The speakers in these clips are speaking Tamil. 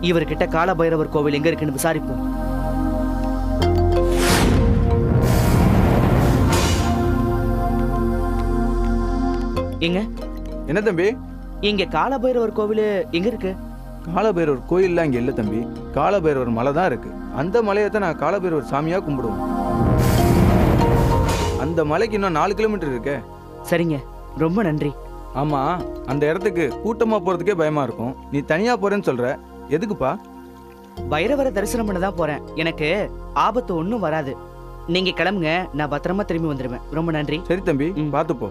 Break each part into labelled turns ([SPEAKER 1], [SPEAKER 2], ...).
[SPEAKER 1] இவர்கிட்ட கால பைரவர் கோவில் எங்க இருக்குன்னு விசாரிப்போம். எங்க
[SPEAKER 2] என்ன தம்பி?
[SPEAKER 1] இங்க கால பைரவர் கோவில் எங்க இருக்கு?
[SPEAKER 2] காலபைரவர் கோயில்லாம் இங்க இல்ல தம்பி. காலபைரவர் மலை தான் இருக்கு. அந்த மலையை தான் நான் காலபைரவர் சாமியா கும்பிடுவோம். அந்த மலைக்கு இன்னும் 4 கிலோமீட்டர் இருக்கே.
[SPEAKER 1] சரிங்க, ரொம்ப நன்றி.
[SPEAKER 2] ஆமா, அந்த இடத்துக்கு கூட்டமா போறதுக்கே பயமா இருக்கும். நீ தனியா போறேன்னு சொல்ற, எதுக்குப்பா?
[SPEAKER 1] பைரவரை தரிசனம் பண்ண தான் போறேன். எனக்கு ஆபத்து ஒன்றும் வராது. நீங்க கிளம்புங்க, நான் பத்திரமா திரும்பி வந்துடுவேன். ரொம்ப நன்றி.
[SPEAKER 2] சரி தம்பி, பார்த்து போ.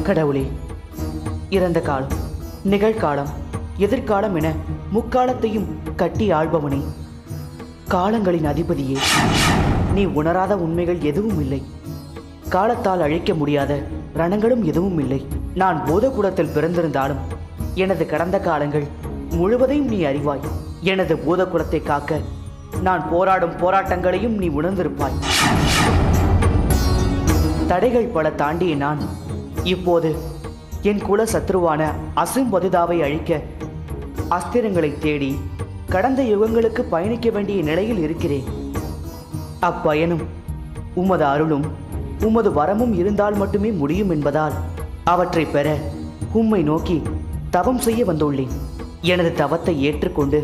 [SPEAKER 1] கடவுளே, இறந்த காலம், நிகழ்காலம், எதிர்காலம் என முக்காலத்தையும் கட்டி ஆள்பவனே, காலங்களின் அதிபதியே, நீ உணராத உண்மைகள் எதுவும் இல்லை. காலத்தால் அழிக்க முடியாத ரணங்களும் எதுவும் இல்லை. நான் பூதகுலத்தில் பிறந்திருந்தாலும் எனது கடந்த காலங்கள் முழுவதையும் நீ அறிவாய். எனது பூதகுலத்தை காக்க நான் போராடும் போராட்டங்களையும் நீ உணர்ந்திருப்பாய். தடைகள் பல தாண்டிய நான் இப்போது என் குல சத்ருவான அசிம்பதுதாவை அழிக்க அஸ்திரங்களை தேடி கடந்த யுகங்களுக்கு பயணிக்க வேண்டிய நிலையில் இருக்கிறேன். அப்பயணம் உமது அருளும் உமது வரமும் இருந்தால் மட்டுமே முடியும் என்பதால் அவற்றை பெற உம்மை நோக்கி தவம் செய்ய வந்துள்ளேன். எனது தவத்தை ஏற்றுக்கொண்டு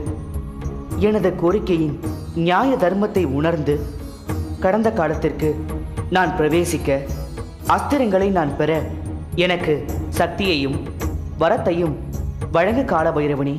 [SPEAKER 1] எனது கோரிக்கையின் நியாய தர்மத்தை உணர்ந்து கடந்த காலத்திற்கு நான் பிரவேசிக்க, அஸ்திரங்களை நான் பெற எனக்கு சக்தியையும் வரத்தையும் வழங்க கால பைரவனே.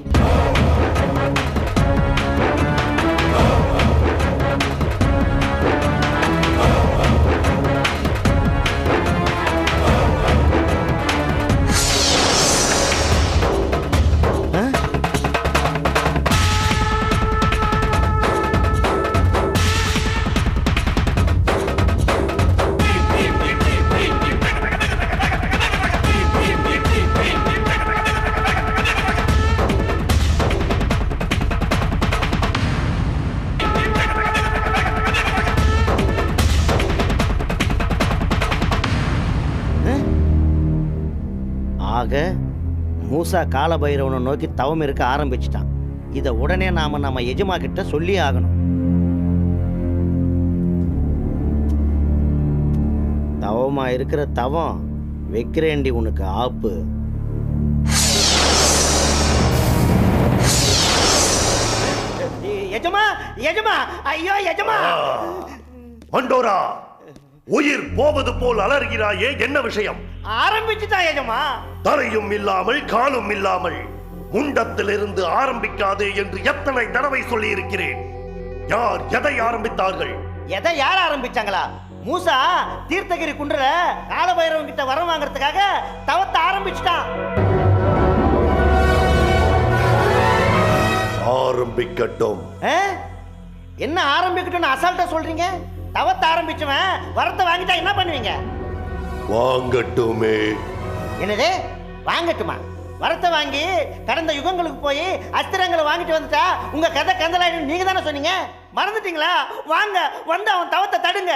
[SPEAKER 3] மூசா காலபைரவனை நோக்கி தவம் இருக்க ஆரம்பிச்சிட்டான். இதை உடனே நம்ம எஜமா கிட்ட சொல்லி ஆகணும். தவமா இருக்கிற தவம் வைக்கிறேண்டி உனக்கு ஆப்பு. எஜமா எஜமா, ஐயோ எஜமா!
[SPEAKER 4] பண்டோரா, உயிர் போவது போல் அலறுகிறாயே, என்ன விஷயம்?
[SPEAKER 3] ஆரம்பிச்சுட்டா எஜமா.
[SPEAKER 4] தரையும் இல்லாமல் காலும் இல்லாமல் முண்டத்திலிருந்து ஆரம்பிக்காதே என்று எத்தனை தடவை சொல்லி இருக்கிறேன். யார் எதை ஆரம்பித்தார்கள்?
[SPEAKER 3] எதை யார் ஆரம்பிச்சாங்களா? மூசா தீர்த்தகிரி குன்றல காலபைரவன் கிட்ட வரம் வாங்கறதுக்காக தவத்தை ஆரம்பிச்சுட்டான்.
[SPEAKER 4] ஆரம்பிக்கட்டும்.
[SPEAKER 3] என்ன ஆரம்பிக்கட்டும்னு அசால்ட்டா சொல்றீங்க? தவத்தை ஆரம்பிச்சவன் வரத்தை வாங்கிட்டா என்ன பண்ணுவீங்க?
[SPEAKER 4] வாங்கட்டுமே.
[SPEAKER 3] என்னது வாங்கட்டுமா? வரத்தை வாங்கி கடந்த யுகங்களுக்கு போய் அஸ்திரங்களை வாங்கிட்டு வந்துட்டா உங்க கதை கந்தலாயிடும் நீங்க தானே சொன்னீங்க. மறந்துட்டீங்களா? வாங்க வந்து அவன் தவத்தை தடுங்க.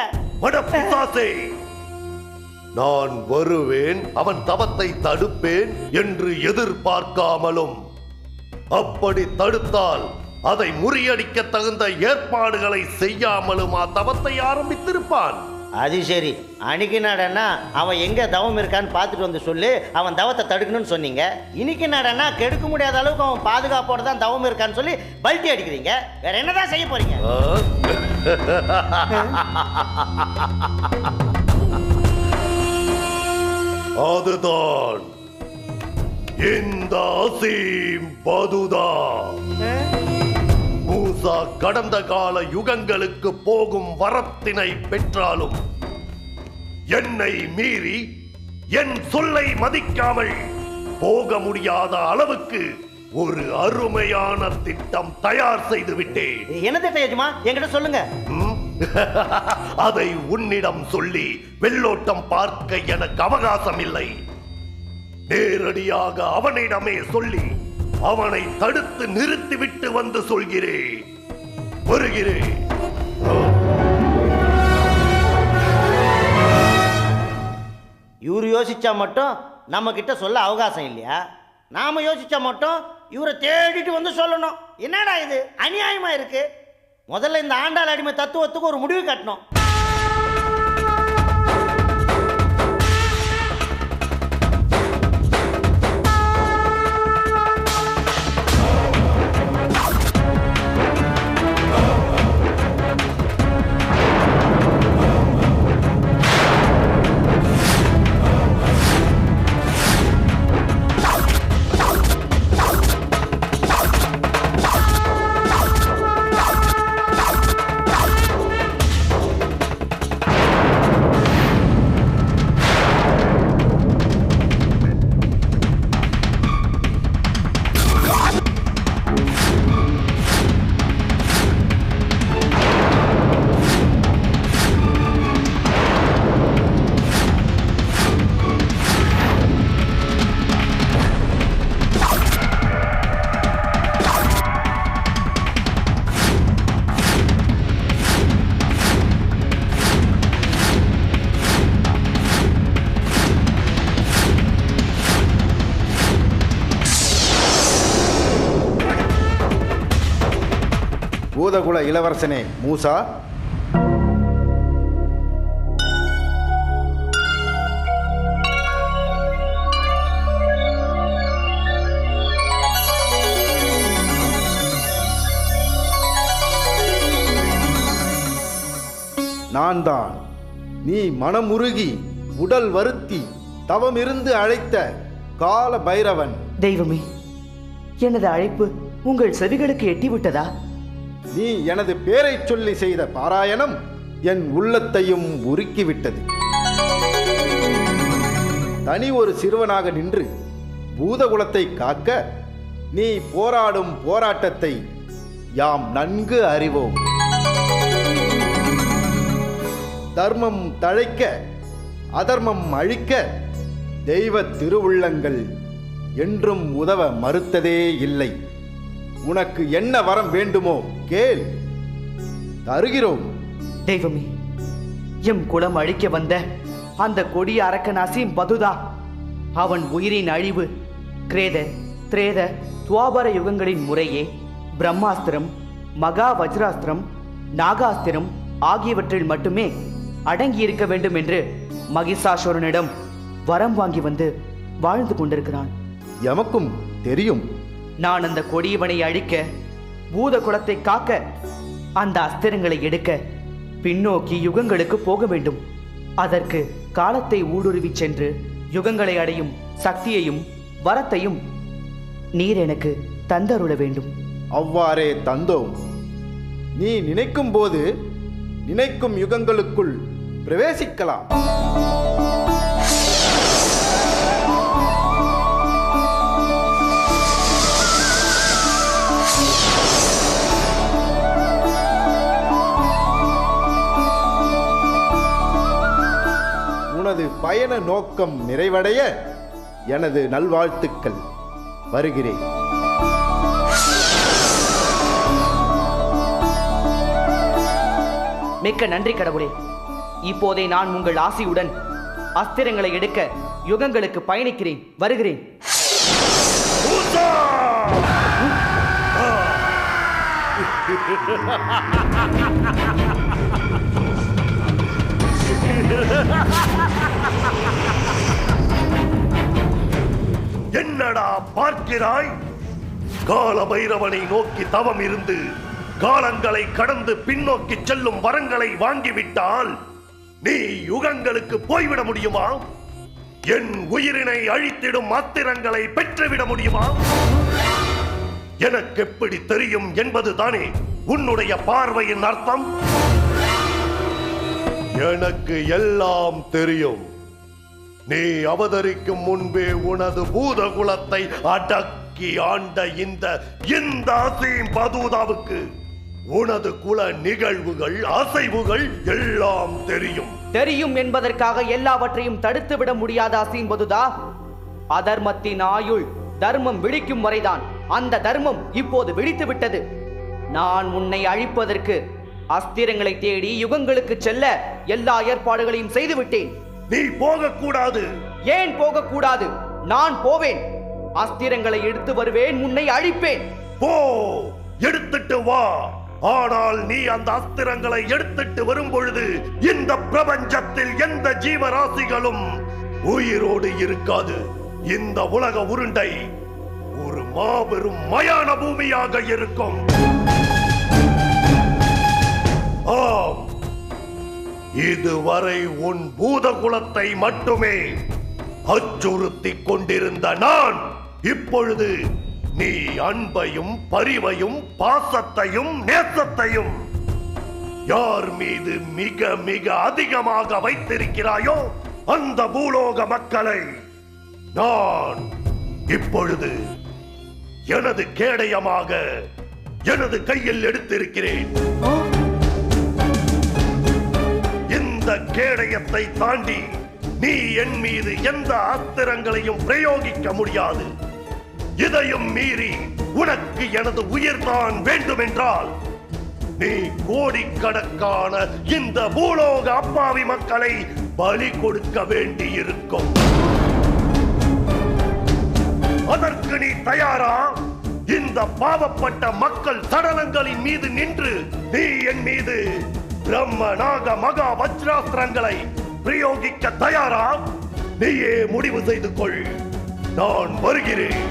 [SPEAKER 4] நான் வருவேன், அவன் தவத்தை தடுப்பேன் என்று எதிர்பார்க்காமலும், அப்படி தடுத்தால் அதை முறியடிக்க தகுந்த ஏற்பாடுகளை செய்யாமலும் தவத்தை ஆரம்பித்திருப்பான்.
[SPEAKER 3] அது சரி, அன்னைக்கு நாடன்னா அவன் எங்க தவம் இருக்கான்னு பார்த்துட்டு வந்து சொல்லு, அவன் தவத்தை தடுக்கணும்னு சொன்னீங்க. இன்னைக்கு நாடன்னா கெடுக்க முடியாத அளவுக்கு அவன் பாதுகாப்போட தான் தவம் இருக்கான்னு சொல்லி பல்ட்டி அடிக்கிறீங்க. வேற என்னதான் செய்ய போறீங்க?
[SPEAKER 4] அதுதான் இந்த அசீம் பதுதா. மூசா கடந்த கால யுகங்களுக்கு போகும் வரத்தினை பெற்றாலும் என்னை மீறி என் சொல்லை மதிக்காமல் போக முடியாத அளவுக்கு ஒரு அருமையான திட்டம் தயார் செய்து விட்டேன்.
[SPEAKER 3] என்ன திட்டம் எஜமா? என்கிட்ட சொல்லுங்க.
[SPEAKER 4] அதை உன்னிடம் சொல்லி வெள்ளோட்டம் பார்க்க எனக்கு அவகாசம் இல்லை. நேரடியாக அவனிடமே சொல்லி அவனை தடுத்து நிறுத்திவிட்டு வந்து சொல்கிறேன். வருகிறேன்.
[SPEAKER 3] இவரு யோசிச்சா மட்டும் நம்ம கிட்ட சொல்ல அவகாசம் இல்லையா? நாம யோசிச்சா மட்டும் இவரை தேடிட்டு வந்து சொல்லணும். என்னடா இது அநியாயமா இருக்கு. முதல்ல இந்த ஆண்டாள் அடிமை தத்துவத்துக்கு ஒரு முடிவு கட்டணும்.
[SPEAKER 5] பூதகுல இளவரசனே மூசா, நான் தான் நீ மனமுருகி உடல் வருத்தி தவமிருந்து அழைத்த கால பைரவன்.
[SPEAKER 1] தெய்வமே, எனது அழைப்பு உங்கள் செவிகளுக்கு எட்டிவிட்டதா?
[SPEAKER 5] நீ எனது பேரை சொல்லி செய்த பாராயணம் என் உள்ளத்தையும் உருக்கிவிட்டது. தனி ஒரு சிறுவனாக நின்று பூதகுலத்தை காக்க நீ போராடும் போராட்டத்தை யாம் நன்கு அறிவோம். தர்மம் தழைக்க அதர்மம் அழிக்க தெய்வ திருவுள்ளங்கள் என்றும் உதவ மறுத்ததே இல்லை. உனக்கு என்ன வரம் வேண்டுமோ கேள், தருகிறோம்.
[SPEAKER 1] தெய்வமே, எம் குலம் அழிக்க வந்த அந்த கொடிய அரக்கன் அசீம் பதுதா, அவன் உயிரின் அழிவு கிரேத திரேத துவாபர யுகங்களின் முறையே பிரம்மாஸ்திரம், மகா வஜ்ராஸ்திரம், நாகாஸ்திரம் ஆகியவற்றில் மட்டுமே அடங்கியிருக்க வேண்டும் என்று மகிஷாசுரனிடம் வரம் வாங்கி வந்து வாழ்ந்து கொண்டிருக்கிறான்.
[SPEAKER 5] எமக்கும் தெரியும்.
[SPEAKER 1] நான் அந்த கொடியவனை அழிக்க, பூத குலத்தை காக்க, அந்த அஸ்திரங்களை எடுக்க பின்னோக்கி யுகங்களுக்கு போக வேண்டும். அதற்கு காலத்தை ஊடுருவி சென்று யுகங்களை அடையும் சக்தியையும் வரத்தையும் நீர் எனக்கு தந்தருள வேண்டும்.
[SPEAKER 5] அவ்வாறே தந்தோம். நீ நினைக்கும் போது நினைக்கும் யுகங்களுக்குள் பிரவேசிக்கலாம். உனது பயண நோக்கம் நிறைவடைய எனது நல்வாழ்த்துக்கள். வருகிறேன்.
[SPEAKER 1] மிக்க நன்றி கடவுளே. இப்போதே நான் உங்கள் ஆசியுடன் அஸ்திரங்களை எடுக்க யுகங்களுக்கு பயணிக்கிறேன். வருகிறேன்.
[SPEAKER 4] என்னடா பார்க்கிறாய்? கால பைரவனை நோக்கி தவம் இருந்து காலங்களை கடந்து பின்னோக்கி செல்லும் வரங்களை வாங்கிவிட்டால் நீ யுகங்களுக்கு போய்விட முடியுமா? என் உயிரினை அழித்திடும் அத்திரங்களை பெற்றுவிட முடியுமா? எனக்கு எப்படி தெரியும் என்பதுதானே உன்னுடைய பார்வையின் அர்த்தம்? எனக்கு எல்லாம் தெரியும். நீ அவதரிக்கும் முன்பே உனது பூதகுலத்தை அடக்கி ஆண்ட இந்த அசீம் பதூதாவுக்கு உனது குல நிகழ்வுகள், அசைவுகள் எல்லாம் தெரியும்.
[SPEAKER 1] தெரியும் என்பதற்காக எல்லாவற்றையும் தடுத்து விட முடியாத அசீம் பதுதா. அதர்மத்தின் ஆயுள் தர்மம் விழிக்கும் வரைதான். அந்த தர்மம் இப்போது விழித்து விட்டது. நான் உன்னை அழிப்பதற்கு அஸ்திரங்களை தேடி யுகங்களுக்கு செல்ல எல்லா ஏற்பாடுகளையும் செய்து விட்டேன்.
[SPEAKER 4] நீ போகக்கூடாது.
[SPEAKER 1] ஏன் போகக்கூடாது? நான் போவேன். அஸ்திரங்களை எடுத்து வருவேன். உன்னை அழிப்பேன்.
[SPEAKER 4] போ, எடுத்துட்டு வா. ஆனால் நீ அந்த அஸ்திரங்களை எடுத்துட்டு வரும் பொழுது இந்த பிரபஞ்சத்தில் எந்த ஜீவராசிகளும் உயிரோடு இருக்காது. இந்த உலக உருண்டை ஒரு மாபெரும் மயான பூமியாக இருக்கும். ஆம், இதுவரை உன் பூதகுலத்தை மட்டுமே அச்சுறுத்திக் கொண்டிருந்த நான் இப்பொழுது நீ அன்பையும் பரிவையும் பாசத்தையும் நேசத்தையும் யார் மீது மிக மிக அதிகமாக வைத்திருக்கிறாயோ அந்த பூலோக மக்களை நான் இப்பொழுது எனது கேடயமாக எனது கையில் எடுத்திருக்கிறேன். இந்த கேடயத்தை தாண்டி நீ என் மீது எந்த அஸ்திரங்களையும் பிரயோகிக்க முடியாது. இதையும் மீறி உனக்கு எனது உயிர்தான் வேண்டுமென்றால் நீ கோடிக்கணக்கான இந்த பூலோக அப்பாவி மக்களை பலி கொடுக்க வேண்டியிருக்கும். அதற்கு நீ தயாரா? இந்த பாவப்பட்ட மக்கள் சடலங்களின் மீது நின்று நீ என் மீது பிரம்ம நாக மகா வஜ்ராஸ்திரங்களை பிரயோகிக்க தயாரா? நீயே முடிவு செய்து கொள். நான் வருகிறேன்.